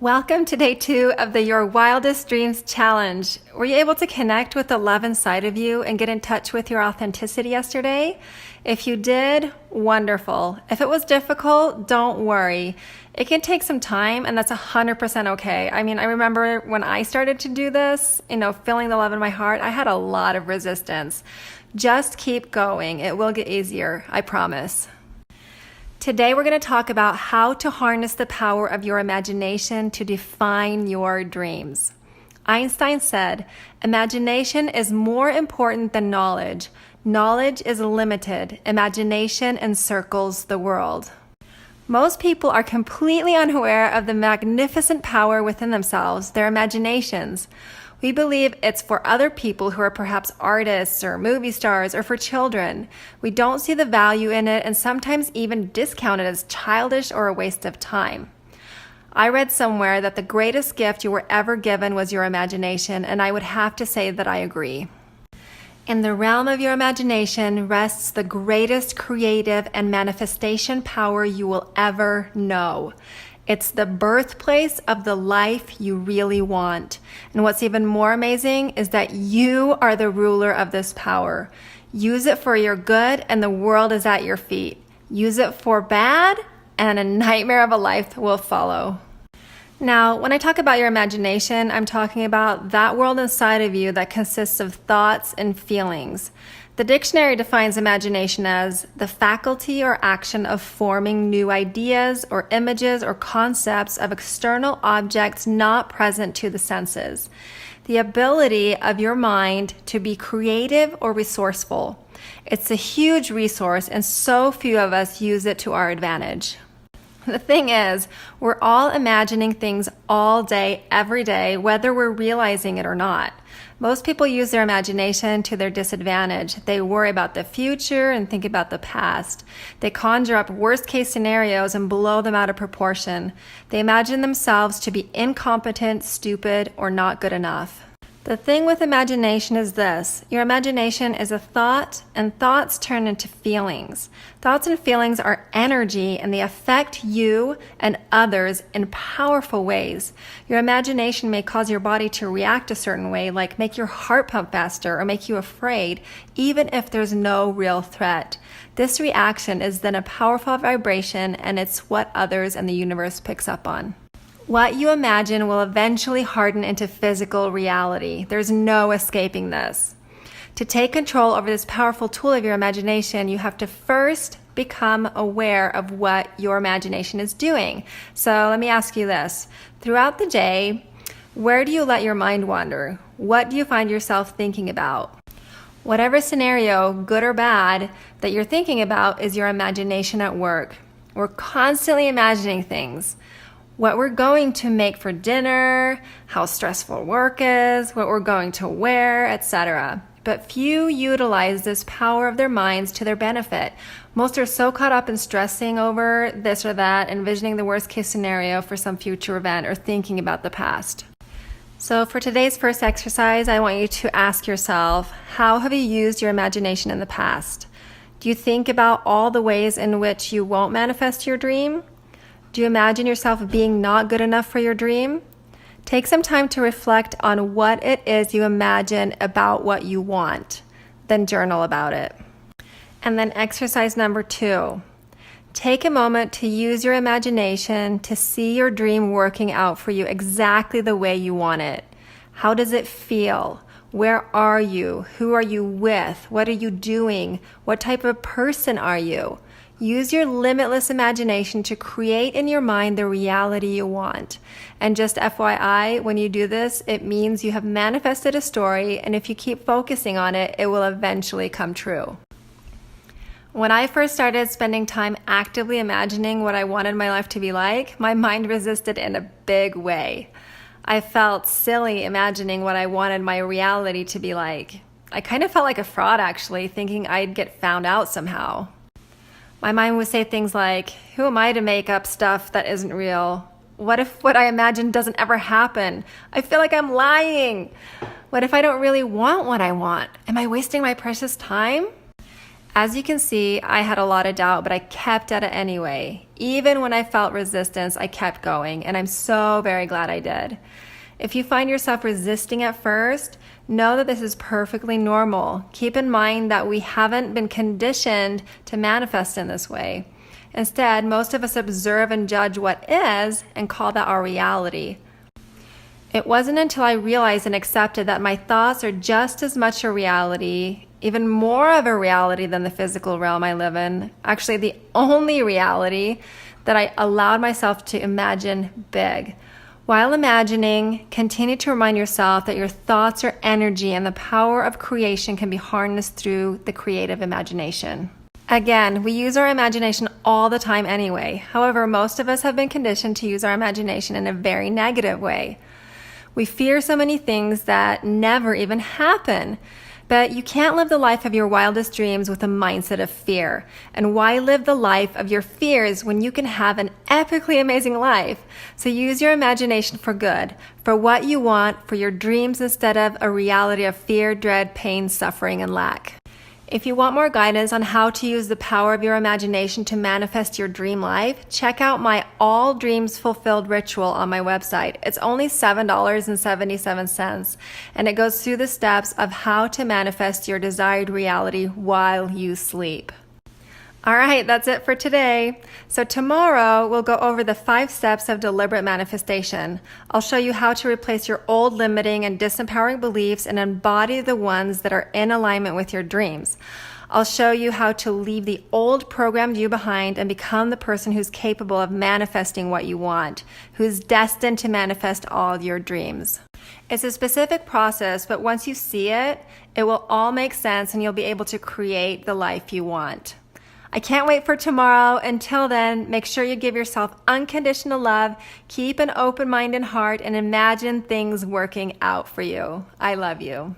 Welcome to day 2 of the Your Wildest Dreams Challenge. Were you able to connect with the love inside of you and get in touch with your authenticity yesterday? If you did, wonderful. If it was difficult, don't worry. It can take some time, and that's 100% okay. I remember when I started to do this, feeling the love in my heart, I had a lot of resistance. Just keep going. It will get easier, I promise. Today we're going to talk about how to harness the power of your imagination to define your dreams. Einstein said, "Imagination is more important than knowledge. Knowledge is limited. Imagination encircles the world." Most people are completely unaware of the magnificent power within themselves, their imaginations. We believe it's for other people who are perhaps artists or movie stars or for children. We don't see the value in it and sometimes even discount it as childish or a waste of time. I read somewhere that the greatest gift you were ever given was your imagination, and I would have to say that I agree. In the realm of your imagination rests the greatest creative and manifestation power you will ever know. It's the birthplace of the life you really want. And what's even more amazing is that you are the ruler of this power. Use it for your good and the world is at your feet. Use it for bad and a nightmare of a life will follow. Now, when I talk about your imagination, I'm talking about that world inside of you that consists of thoughts and feelings. The dictionary defines imagination as the faculty or action of forming new ideas or images or concepts of external objects not present to the senses. The ability of your mind to be creative or resourceful. It's a huge resource and so few of us use it to our advantage. The thing is, we're all imagining things all day, every day, whether we're realizing it or not. Most people use their imagination to their disadvantage. They worry about the future and think about the past. They conjure up worst-case scenarios and blow them out of proportion. They imagine themselves to be incompetent, stupid, or not good enough. The thing with imagination is this. Your imagination is a thought, and thoughts turn into feelings. Thoughts and feelings are energy, and they affect you and others in powerful ways. Your imagination may cause your body to react a certain way, like make your heart pump faster or make you afraid, even if there's no real threat. This reaction is then a powerful vibration, and it's what others and the universe picks up on. What you imagine will eventually harden into physical reality. There's no escaping this. To take control over this powerful tool of your imagination, you have to first become aware of what your imagination is doing. So let me ask you this. Throughout the day, where do you let your mind wander? What do you find yourself thinking about? Whatever scenario, good or bad, that you're thinking about is your imagination at work. We're constantly imagining things. What we're going to make for dinner, how stressful work is, what we're going to wear, etc. But few utilize this power of their minds to their benefit. Most are so caught up in stressing over this or that, envisioning the worst case scenario for some future event or thinking about the past. So for today's first exercise, I want you to ask yourself, how have you used your imagination in the past? Do you think about all the ways in which you won't manifest your dream? Do you imagine yourself being not good enough for your dream? Take some time to reflect on what it is you imagine about what you want. Then journal about it. And then exercise number 2. Take a moment to use your imagination to see your dream working out for you exactly the way you want it. How does it feel? Where are you? Who are you with? What are you doing? What type of person are you? Use your limitless imagination to create in your mind the reality you want. And just FYI, when you do this, it means you have manifested a story, and if you keep focusing on it, it will eventually come true. When I first started spending time actively imagining what I wanted my life to be like, my mind resisted in a big way. I felt silly imagining what I wanted my reality to be like. I kind of felt like a fraud, actually, thinking I'd get found out somehow. My mind would say things like, who am I to make up stuff that isn't real? What if what I imagine doesn't ever happen? I feel like I'm lying. What if I don't really want what I want? Am I wasting my precious time? As you can see, I had a lot of doubt, but I kept at it anyway. Even when I felt resistance, I kept going, and I'm so very glad I did. If you find yourself resisting at first, know that this is perfectly normal. Keep in mind that we haven't been conditioned to manifest in this way. Instead, most of us observe and judge what is and call that our reality. It wasn't until I realized and accepted that my thoughts are just as much a reality, even more of a reality than the physical realm I live in, actually the only reality, that I allowed myself to imagine big. While imagining, continue to remind yourself that your thoughts are energy and the power of creation can be harnessed through the creative imagination. Again, we use our imagination all the time anyway. However, most of us have been conditioned to use our imagination in a very negative way. We fear so many things that never even happen. But you can't live the life of your wildest dreams with a mindset of fear. And why live the life of your fears when you can have an epically amazing life? So use your imagination for good, for what you want, for your dreams instead of a reality of fear, dread, pain, suffering, and lack. If you want more guidance on how to use the power of your imagination to manifest your dream life, check out my All Dreams Fulfilled ritual on my website. It's only $7.77, and it goes through the steps of how to manifest your desired reality while you sleep. All right, that's it for today. So tomorrow we'll go over the 5 steps of deliberate manifestation. I'll show you how to replace your old limiting and disempowering beliefs and embody the ones that are in alignment with your dreams. I'll show you how to leave the old programmed you behind and become the person who's capable of manifesting what you want, who's destined to manifest all your dreams. It's a specific process, but once you see it, it will all make sense and you'll be able to create the life you want. I can't wait for tomorrow. Until then, make sure you give yourself unconditional love, keep an open mind and heart, and imagine things working out for you. I love you.